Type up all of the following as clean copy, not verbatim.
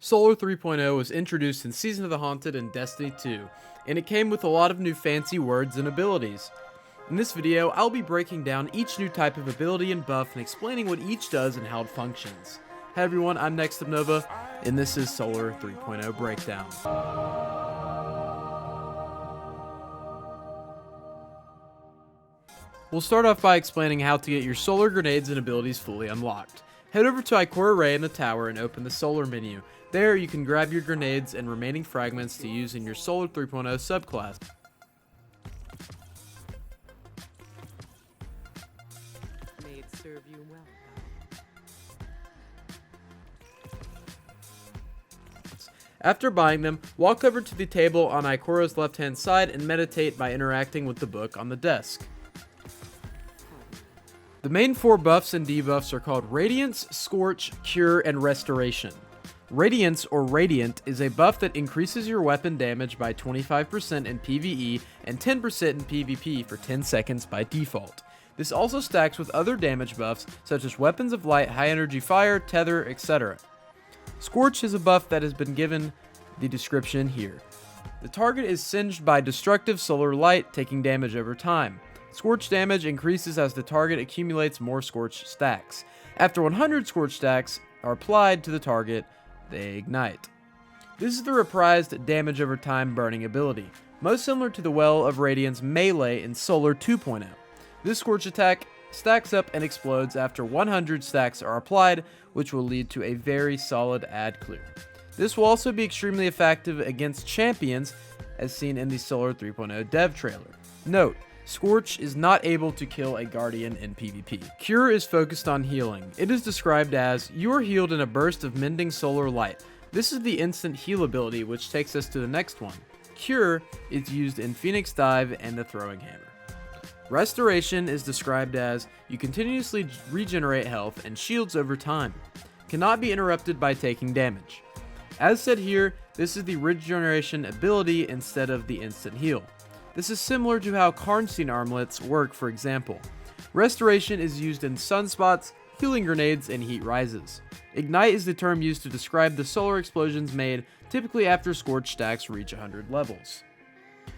Solar 3.0 was introduced in Season of the Haunted and Destiny 2, and it came with a lot of new fancy words and abilities. In this video, I'll be breaking down each new type of ability and buff and explaining what each does and how it functions. Hey everyone, I'm Next of Nova, and this is Solar 3.0 Breakdown. We'll start off by explaining how to get your solar grenades and abilities fully unlocked. Head over to Ikora Ray in the tower and open the solar menu. There you can grab your grenades and remaining fragments to use in your Solar 3.0 subclass. May it serve you well. After buying them, walk over to the table on Ikora's left hand side and meditate by interacting with the book on the desk. The main 4 buffs and debuffs are called Radiance, Scorch, Cure, and Restoration. Radiance or Radiant is a buff that increases your weapon damage by 25% in PvE and 10% in PvP for 10 seconds by default. This also stacks with other damage buffs such as Weapons of Light, High Energy Fire, Tether, etc. Scorch is a buff that has been given the description here. The target is singed by destructive solar light, taking damage over time. Scorch damage increases as the target accumulates more Scorch stacks. After 100 Scorch stacks are applied to the target, they ignite. This is the reprised damage over time burning ability, most similar to the Well of Radiance melee in Solar 2.0. This Scorch attack stacks up and explodes after 100 stacks are applied, which will lead to a very solid ad clear. This will also be extremely effective against champions, as seen in the Solar 3.0 dev trailer. Note, Scorch is not able to kill a Guardian in PvP. Cure is focused on healing. It is described as, you are healed in a burst of mending solar light. This is the instant heal ability, which takes us to the next one. Cure is used in Phoenix Dive and the Throwing Hammer. Restoration is described as, you continuously regenerate health and shields over time. Cannot be interrupted by taking damage. As said here, this is the regeneration ability instead of the instant heal. This is similar to how Karnstein armlets work, for example. Restoration is used in sunspots, healing grenades, and heat rises. Ignite is the term used to describe the solar explosions made, typically after Scorch stacks reach 100 levels.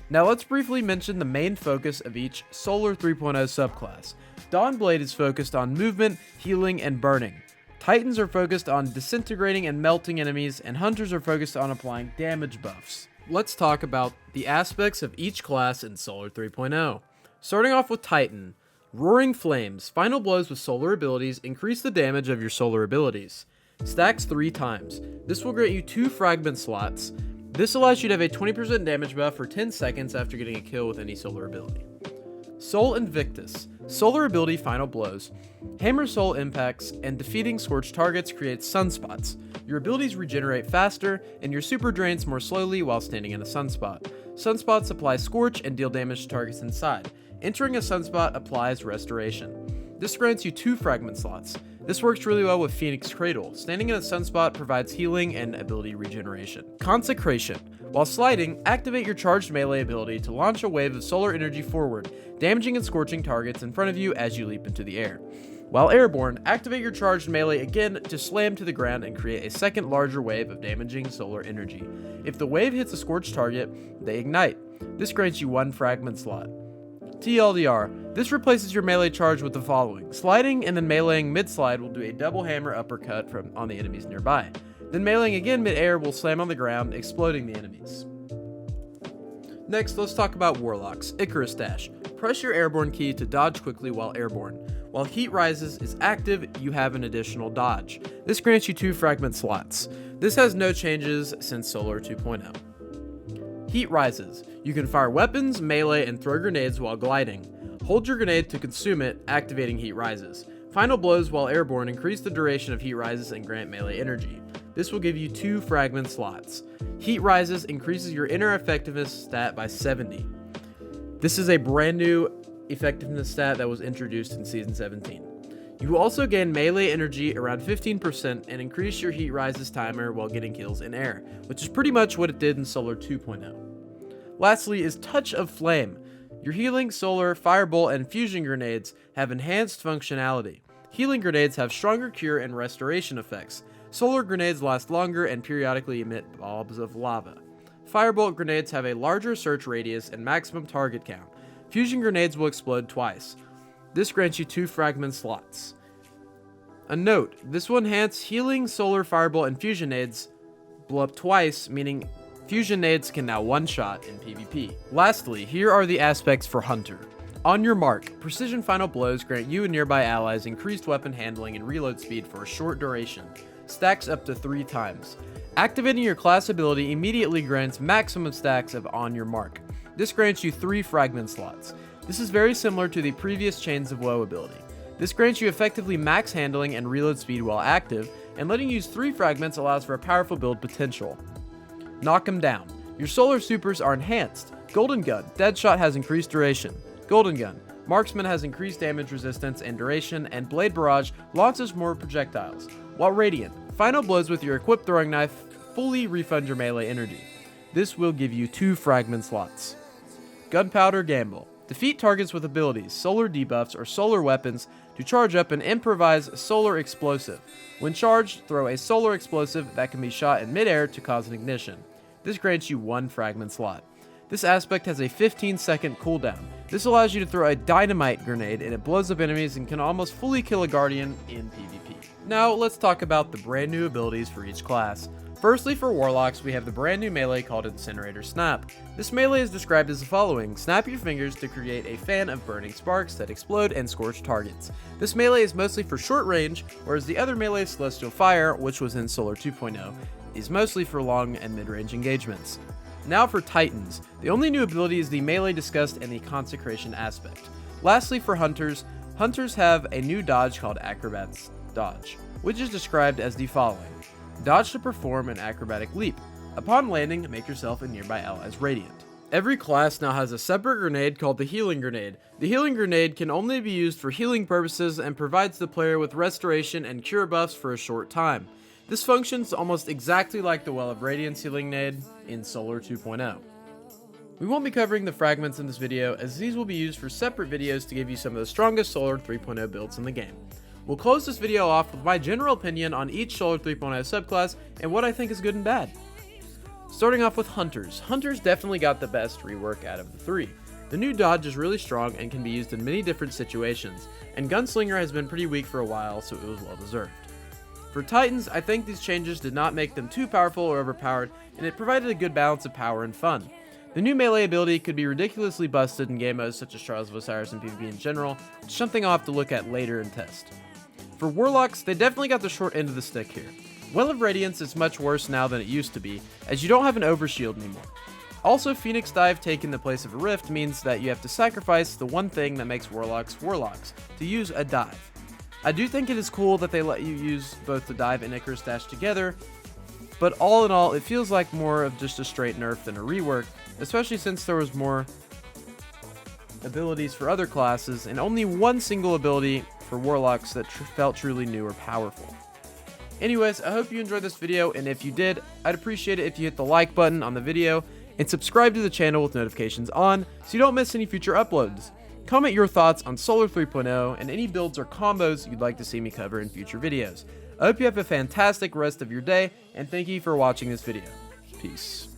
Now let's briefly mention the main focus of each Solar 3.0 subclass. Dawnblade is focused on movement, healing, and burning. Titans are focused on disintegrating and melting enemies, and Hunters are focused on applying damage buffs. Let's talk about the aspects of each class in Solar 3.0. Starting off with Titan. Roaring Flames. Final blows with solar abilities increase the damage of your solar abilities. Stacks 3 times. This will grant you 2 fragment slots. This allows you to have a 20% damage buff for 10 seconds after getting a kill with any solar ability. Soul Invictus. Solar ability Final blows. Hammer soul impacts and defeating scorched targets creates sunspots. Your abilities regenerate faster, and your super drains more slowly while standing in a sunspot. Sunspots apply scorch and deal damage to targets inside. Entering a sunspot applies restoration. This grants you 2 fragment slots. This works really well with Phoenix Cradle. Standing in a sunspot provides healing and ability regeneration. Consecration. While sliding, activate your charged melee ability to launch a wave of solar energy forward, damaging and scorching targets in front of you as you leap into the air. While airborne, activate your charged melee again to slam to the ground and create a second larger wave of damaging solar energy. If the wave hits a scorched target, they ignite. This grants you 1 fragment slot. TLDR, this replaces your melee charge with the following. Sliding and then meleeing mid-slide will do a double hammer uppercut on the enemies nearby. Then meleeing again mid-air will slam on the ground, exploding the enemies. Next, let's talk about Warlocks. Icarus Dash. Press your airborne key to dodge quickly while airborne. While Heat Rises is active, you have an additional dodge. This grants you 2 fragment slots. This has no changes since Solar 2.0. Heat Rises. You can fire weapons, melee, and throw grenades while gliding. Hold your grenade to consume it, activating Heat Rises. Final blows while airborne increase the duration of Heat Rises and grant melee energy. This will give you 2 fragment slots. Heat Rises increases your inner effectiveness stat by 70. This is a brand new effectiveness stat that was introduced in Season 17. You will also gain melee energy around 15% and increase your Heat Rises timer while getting kills in air, which is pretty much what it did in Solar 2.0. Lastly is Touch of Flame. Your healing, solar, firebolt, and fusion grenades have enhanced functionality. Healing grenades have stronger cure and restoration effects. Solar grenades last longer and periodically emit bulbs of lava. Firebolt grenades have a larger search radius and maximum target count. Fusion grenades will explode twice. This grants you 2 fragment slots. A note, this will enhance healing, solar, firebolt, and fusion nades blow up twice, meaning fusion nades can now one-shot in PvP. Lastly, here are the aspects for Hunter. On your mark, precision final blows grant you and nearby allies increased weapon handling and reload speed for a short duration. Stacks up to 3 times. Activating your class ability immediately grants maximum stacks of On Your Mark. This grants you 3 fragment slots. This is very similar to the previous Chains of Woe ability. This grants you effectively max handling and reload speed while active, and letting you use 3 fragments allows for a powerful build potential. Knock 'em down. Your solar supers are enhanced. Golden Gun, Deadshot has increased duration. Golden Gun, Marksman has increased damage resistance and duration, and Blade Barrage launches more projectiles. While Radiant, final blows with your equipped throwing knife fully refund your melee energy. This will give you 2 fragment slots. Gunpowder Gamble. Defeat targets with abilities, solar debuffs, or solar weapons to charge up an improvised solar explosive. When charged, throw a solar explosive that can be shot in midair to cause an ignition. This grants you 1 fragment slot. This aspect has a 15-second cooldown. This allows you to throw a dynamite grenade and it blows up enemies and can almost fully kill a guardian in PvP. Now let's talk about the brand new abilities for each class. Firstly, for Warlocks, we have the brand new melee called Incinerator Snap. This melee is described as the following: snap your fingers to create a fan of burning sparks that explode and scorch targets. This melee is mostly for short range, whereas the other melee, Celestial Fire, which was in Solar 2.0, is mostly for long and mid-range engagements. Now for Titans. The only new ability is the melee discussed in the Consecration aspect. Lastly, for Hunters, Hunters have a new dodge called Acrobat's Dodge, which is described as the following: dodge to perform an acrobatic leap. Upon landing, make yourself and nearby allies radiant. Every class now has a separate grenade called the Healing Grenade. The Healing Grenade can only be used for healing purposes and provides the player with restoration and cure buffs for a short time. This functions almost exactly like the Well of Radiance Healing Nade in Solar 2.0. We won't be covering the fragments in this video, as these will be used for separate videos to give you some of the strongest Solar 3.0 builds in the game. We'll close this video off with my general opinion on each Solar 3.0 subclass and what I think is good and bad. Starting off with Hunters. Hunters definitely got the best rework out of the 3. The new dodge is really strong and can be used in many different situations, and Gunslinger has been pretty weak for a while, so it was well deserved. For Titans, I think these changes did not make them too powerful or overpowered, and it provided a good balance of power and fun. The new melee ability could be ridiculously busted in game modes such as Trials of Osiris and PvP in general, which is something I'll have to look at later and test. For Warlocks, they definitely got the short end of the stick here. Well of Radiance is much worse now than it used to be, as you don't have an overshield anymore. Also, Phoenix Dive taking the place of a Rift means that you have to sacrifice the one thing that makes Warlocks Warlocks, to use a dive. I do think it is cool that they let you use both the dive and Icarus Dash together, but all in all, it feels like more of just a straight nerf than a rework, especially since there was more abilities for other classes and only one single ability for Warlocks that felt truly new or powerful. Anyways, I hope you enjoyed this video, and if you did, I'd appreciate it if you hit the like button on the video and subscribe to the channel with notifications on so you don't miss any future uploads. Comment your thoughts on Solar 3.0 and any builds or combos you'd like to see me cover in future videos. I hope you have a fantastic rest of your day, and thank you for watching this video. Peace.